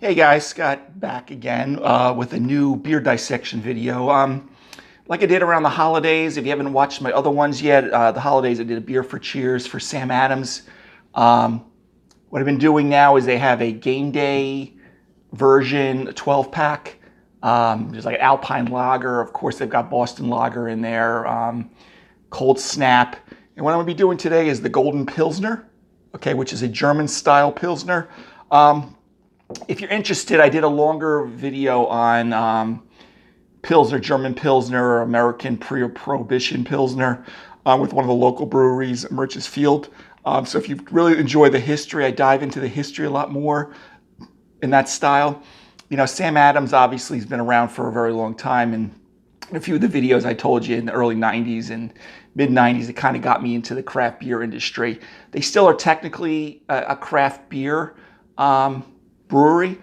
Hey guys, Scott back again with a new beer dissection video. Like I did around the holidays, if you haven't watched my other ones yet, the holidays I did a beer for cheers for Sam Adams. Um, what I've been doing now is they have a Game Day version, a 12 pack. There's like an Alpine Lager. Of course, they've got Boston Lager in there, Cold Snap. And what I'm going to be doing today is the Golden Pilsner, okay, which is a German style Pilsner. If you're interested, I did a longer video on Pilsner, German Pilsner, or American pre-Prohibition Pilsner with one of the local breweries, Merchants Field. So if you really enjoy the history, I dive into the history a lot more in that style. You know, Sam Adams obviously has been around for a very long time, and a few of the videos I told you in the early 90s and mid 90s, it kind of got me into the craft beer industry. They still are technically a craft beer brewery.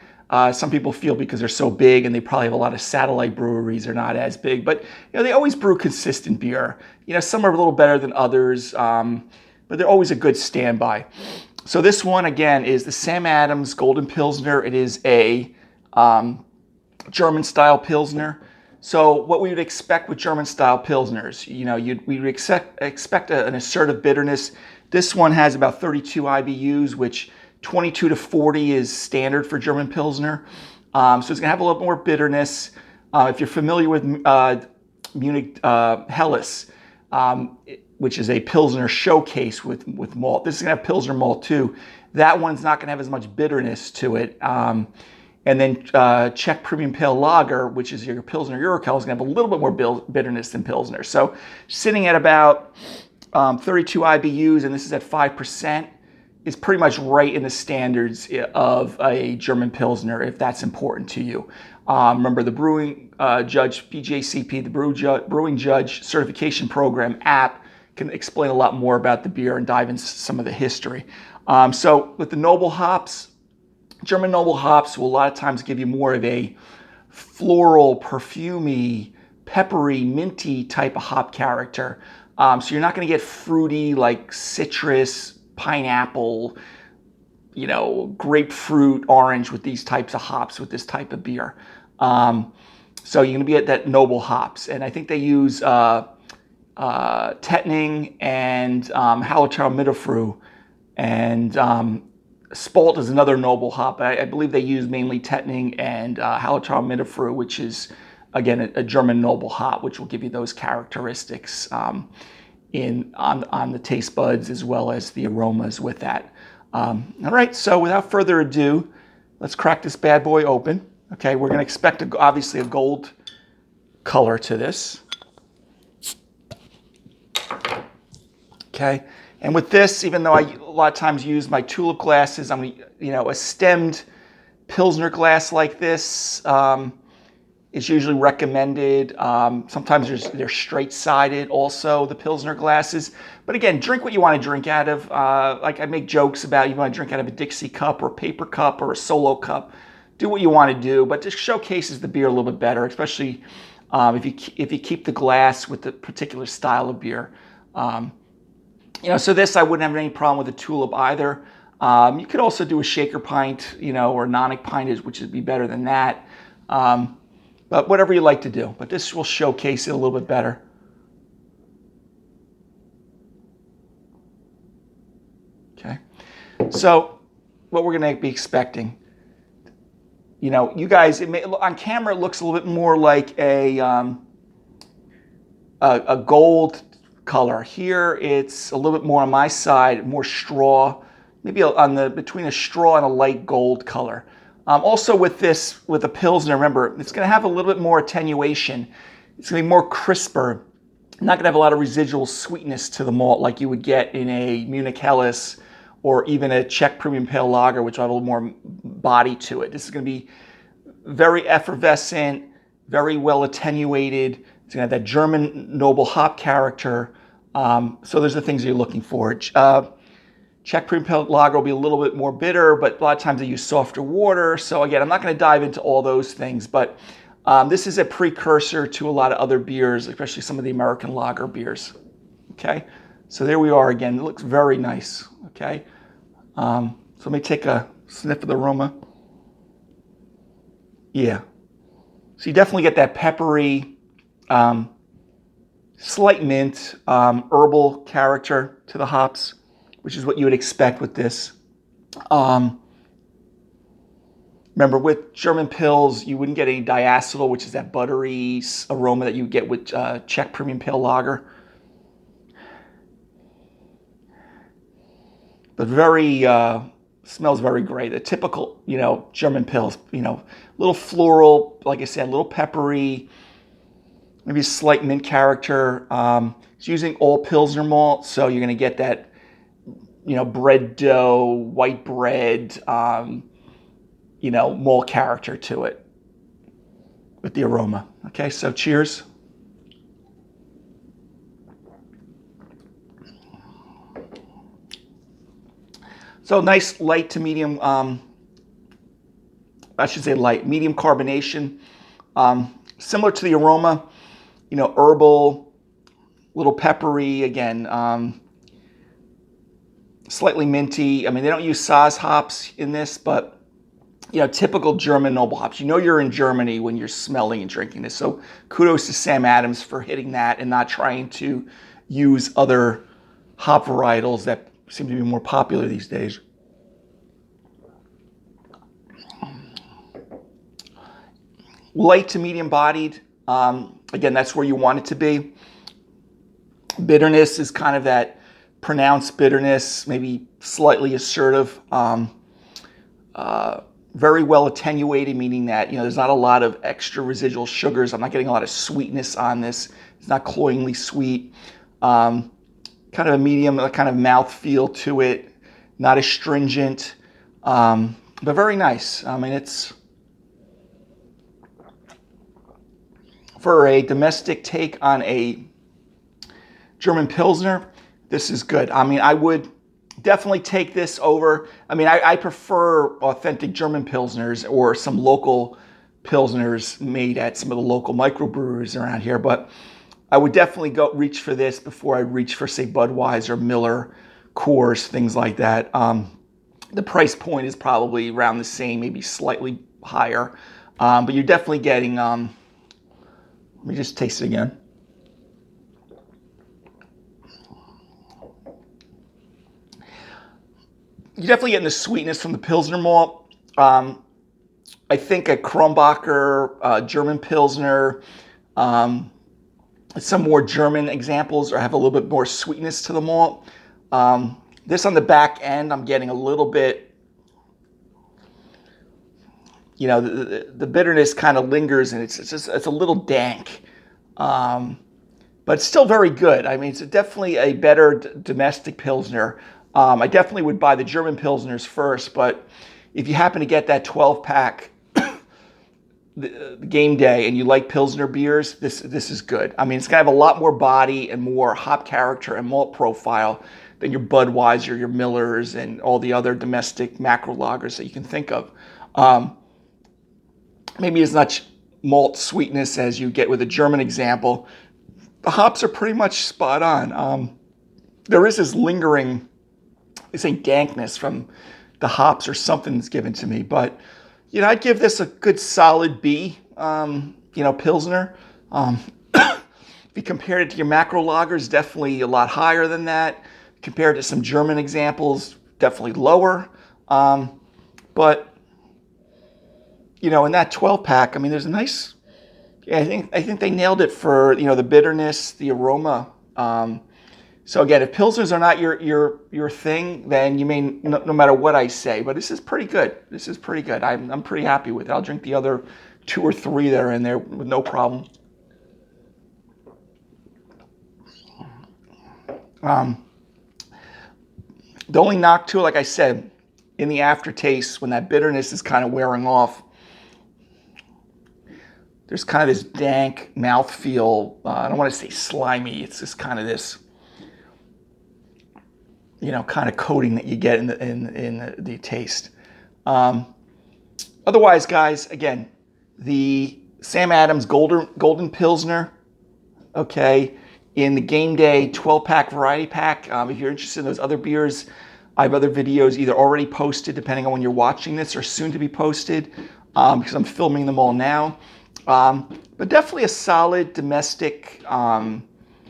Some people feel because they're so big and they probably have a lot of satellite breweries, they're not as big, but you know, they always brew consistent beer. You know, some are a little better than others, but they're always a good standby. So this one again is the Sam Adams Golden Pilsner. It is a German style Pilsner. So what we would expect with German style Pilsners, you know, we would expect an assertive bitterness. This one has about 32 IBUs, which 22 to 40 is standard for German Pilsner. So it's going to have a little more bitterness. If you're familiar with Munich Helles, which is a Pilsner showcase with malt, this is going to have Pilsner malt too. That one's not going to have as much bitterness to it. And then Czech Premium Pale Lager, which is your Pilsner Urquell, is going to have a little bit more bitterness than Pilsner. So sitting at about 32 IBUs, and this is at 5%, is pretty much right in the standards of a German Pilsner, if that's important to you. Remember, the Brewing Judge, BJCP, the Brewing Judge Certification Program app can explain a lot more about the beer and dive into some of the history. So with the noble hops, German noble hops will a lot of times give you more of a floral, perfumey, peppery, minty type of hop character. So you're not going to get fruity like citrus, pineapple, you know, grapefruit, orange with these types of hops with this type of beer. So you're going to be at that noble hops. And I think they use Tettning and Hallertau Mittelfrüh, and Spalt is another noble hop. I believe they use mainly Tettning and Hallertau Mittelfrüh, which is, again, a German noble hop, which will give you those characteristics on the taste buds as well as the aromas with that. All right, so without further ado, let's crack this bad boy open. Okay, we're going to expect, obviously, a gold color to this. Okay. And with this, even though I a lot of times use my tulip glasses, I'm going to, you know, a stemmed Pilsner glass like this is usually recommended. Sometimes they're straight-sided also, the Pilsner glasses. But again, drink what you want to drink out of. Like I make jokes about, you want to drink out of a Dixie cup or a paper cup or a Solo cup. Do what you want to do, but just showcases the beer a little bit better, especially if you keep the glass with the particular style of beer. You know, so this I wouldn't have any problem with a tulip either. You could also do a shaker pint, you know, or a nonic pint, which would be better than that. But whatever you like to do. But this will showcase it a little bit better. Okay. So what we're going to be expecting, you know, you guys, on camera it looks a little bit more like a gold color. Here it's a little bit more on my side, more straw, maybe between a straw and a light gold color. Also with a Pilsner, remember, it's going to have a little bit more attenuation. It's going to be more crisper. Not going to have a lot of residual sweetness to the malt like you would get in a Munich Helles or even a Czech Premium Pale Lager, which will have a little more body to it. This is going to be very effervescent, very well attenuated. It's going to have that German noble hop character. So there's the things you're looking for. Czech Premium Pale Lager will be a little bit more bitter, but a lot of times they use softer water. So again, I'm not going to dive into all those things, but this is a precursor to a lot of other beers, especially some of the American lager beers. Okay, so there we are again. It looks very nice. Okay, so let me take a sniff of the aroma. Yeah. So you definitely get that peppery, slight mint, herbal character to the hops, which is what you would expect with this. Um, Remember, with German Pils, you wouldn't get any diacetyl, which is that buttery aroma that you get with Czech Premium Pale Lager. But smells very great. The typical, German Pils, little floral, like I said, a little peppery, maybe a slight mint character. It's using all Pilsner malt, so you're going to get that, bread dough, white bread, malt character to it with the aroma. Okay, so cheers. So nice light to medium, I should say light, medium carbonation. Similar to the aroma, herbal, little peppery, again, slightly minty. I mean, they don't use Saaz hops in this, but typical German noble hops. You're in Germany when you're smelling and drinking this. So kudos to Sam Adams for hitting that and not trying to use other hop varietals that seem to be more popular these days. Light to medium bodied. Again, that's where you want it to be. Bitterness is kind of that pronounced bitterness, maybe slightly assertive. Very well attenuated, meaning that there's not a lot of extra residual sugars. I'm not getting a lot of sweetness on this. It's not cloyingly sweet. Kind of a medium kind of mouth feel to it. Not astringent, but very nice. I mean, it's for a domestic take on a German Pilsner. This is good. I mean, I would definitely take this over. I mean, I prefer authentic German Pilsners or some local Pilsners made at some of the local microbreweries around here, but I would definitely reach for this before I reach for, say, Budweiser, Miller, Coors, things like that. The price point is probably around the same, maybe slightly higher, but you're definitely getting, let me just taste it again. You're definitely getting the sweetness from the Pilsner malt. I think a Kronbacher German Pilsner, some more German examples have a little bit more sweetness to the malt. This on the back end, I'm getting a little bit, the bitterness kind of lingers and it's a little dank. But it's still very good. I mean, it's definitely a better domestic Pilsner. I definitely would buy the German Pilsners first, but if you happen to get that 12-pack the GameDay and you like Pilsner beers, this is good. I mean, it's going to have a lot more body and more hop character and malt profile than your Budweiser, your Millers, and all the other domestic macro lagers that you can think of. Maybe as much malt sweetness as you get with a German example. The hops are pretty much spot on. There is this lingering, they say, dankness from the hops or something that's given to me, but I'd give this a good solid B. Pilsner. If you compared it to your macro lagers, definitely a lot higher than that. Compared to some German examples, definitely lower. But in that 12-pack, I mean, there's a nice. Yeah, I think they nailed it for the bitterness, the aroma. So again, if Pilsners are not your thing, then you may no matter what I say. But this is pretty good. This is pretty good. I'm pretty happy with it. I'll drink the other 2 or 3 that are in there with no problem. The only knock to it, like I said, in the aftertaste, when that bitterness is kind of wearing off, there's kind of this dank mouthfeel. I don't want to say slimy. It's just kind of this, kind of coating that you get in the taste. Otherwise, guys, again, the Sam Adams Golden Pilsner, okay, in the GameDay 12-pack variety pack. If you're interested in those other beers, I have other videos either already posted, depending on when you're watching this, or soon to be posted. because I'm filming them all now. But definitely a solid domestic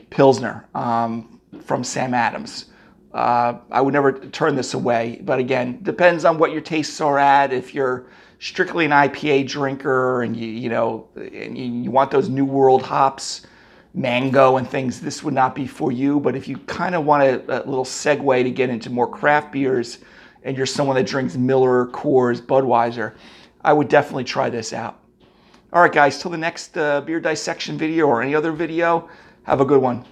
Pilsner from Sam Adams. I would never turn this away, but again, depends on what your tastes are at. If you're strictly an IPA drinker and you want those New World hops, mango and things, this would not be for you. But if you kind of want a little segue to get into more craft beers and you're someone that drinks Miller, Coors, Budweiser, I would definitely try this out. All right, guys, till the next beer dissection video or any other video, have a good one.